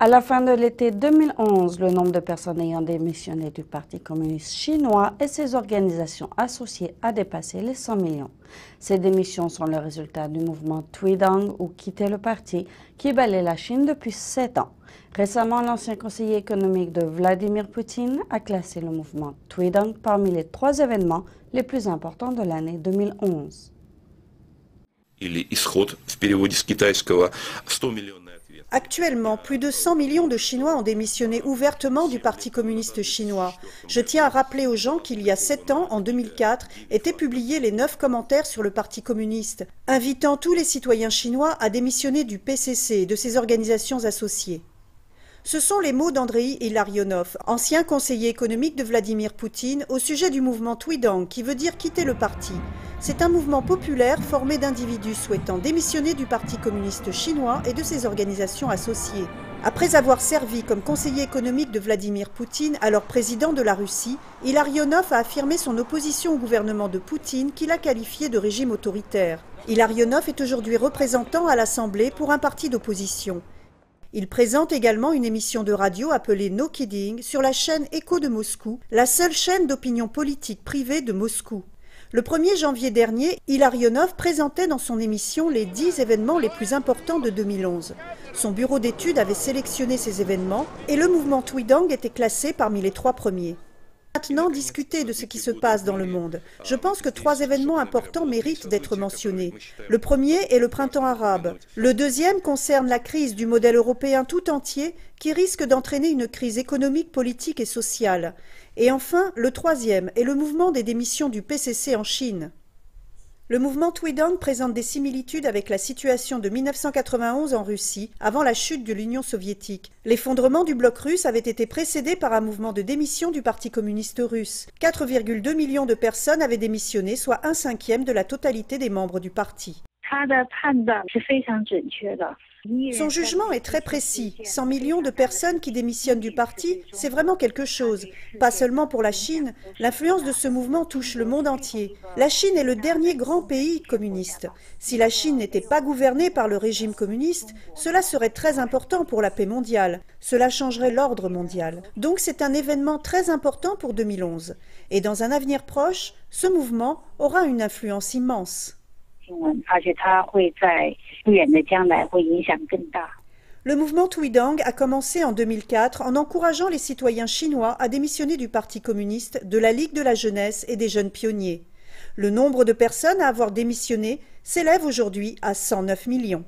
À la fin de l'été 2011, le nombre de personnes ayant démissionné du Parti communiste chinois et ses organisations associées a dépassé les 100 millions. Ces démissions sont le résultat du mouvement Tweedong ou Quitter le parti qui balaie la Chine depuis 7 ans. Récemment, l'ancien conseiller économique de Vladimir Poutine a classé le mouvement Tweedong parmi les 3 événements les plus importants de l'année 2011. Actuellement, plus de 100 millions de Chinois ont démissionné ouvertement du Parti communiste chinois. Je tiens à rappeler aux gens qu'il y a 7 ans, en 2004, étaient publiés les 9 commentaires sur le Parti communiste, invitant tous les citoyens chinois à démissionner du PCC et de ses organisations associées. Ce sont les mots d'Andrei Ilarionov, ancien conseiller économique de Vladimir Poutine, au sujet du mouvement Tweedong, qui veut dire quitter le parti. C'est un mouvement populaire formé d'individus souhaitant démissionner du Parti communiste chinois et de ses organisations associées. Après avoir servi comme conseiller économique de Vladimir Poutine, alors président de la Russie, Ilarionov a affirmé son opposition au gouvernement de Poutine qu'il a qualifié de régime autoritaire. Ilarionov est aujourd'hui représentant à l'Assemblée pour un parti d'opposition. Il présente également une émission de radio appelée No Kidding sur la chaîne Écho de Moscou, la seule chaîne d'opinion politique privée de Moscou. Le 1er janvier dernier, Ilarionov présentait dans son émission les 10 événements les plus importants de 2011. Son bureau d'études avait sélectionné ces événements et le mouvement Tweedong était classé parmi les 3 premiers. Maintenant, discuter de ce qui se passe dans le monde. Je pense que 3 événements importants méritent d'être mentionnés. Le premier est le printemps arabe. Le deuxième concerne la crise du modèle européen tout entier qui risque d'entraîner une crise économique, politique et sociale. Et enfin, le troisième est le mouvement des démissions du PCC en Chine. Le mouvement Tweedong présente des similitudes avec la situation de 1991 en Russie, avant la chute de l'Union soviétique. L'effondrement du bloc russe avait été précédé par un mouvement de démission du Parti communiste russe. 4,2 millions de personnes avaient démissionné, soit 1/5 de la totalité des membres du parti. Son jugement est très précis. 100 millions de personnes qui démissionnent du parti, c'est vraiment quelque chose. Pas seulement pour la Chine, l'influence de ce mouvement touche le monde entier. La Chine est le dernier grand pays communiste. Si la Chine n'était pas gouvernée par le régime communiste, cela serait très important pour la paix mondiale. Cela changerait l'ordre mondial. Donc c'est un événement très important pour 2011. Et dans un avenir proche, ce mouvement aura une influence immense. Le mouvement Tweedong a commencé en 2004 en encourageant les citoyens chinois à démissionner du Parti communiste, de la Ligue de la jeunesse et des jeunes pionniers. Le nombre de personnes à avoir démissionné s'élève aujourd'hui à 109 millions.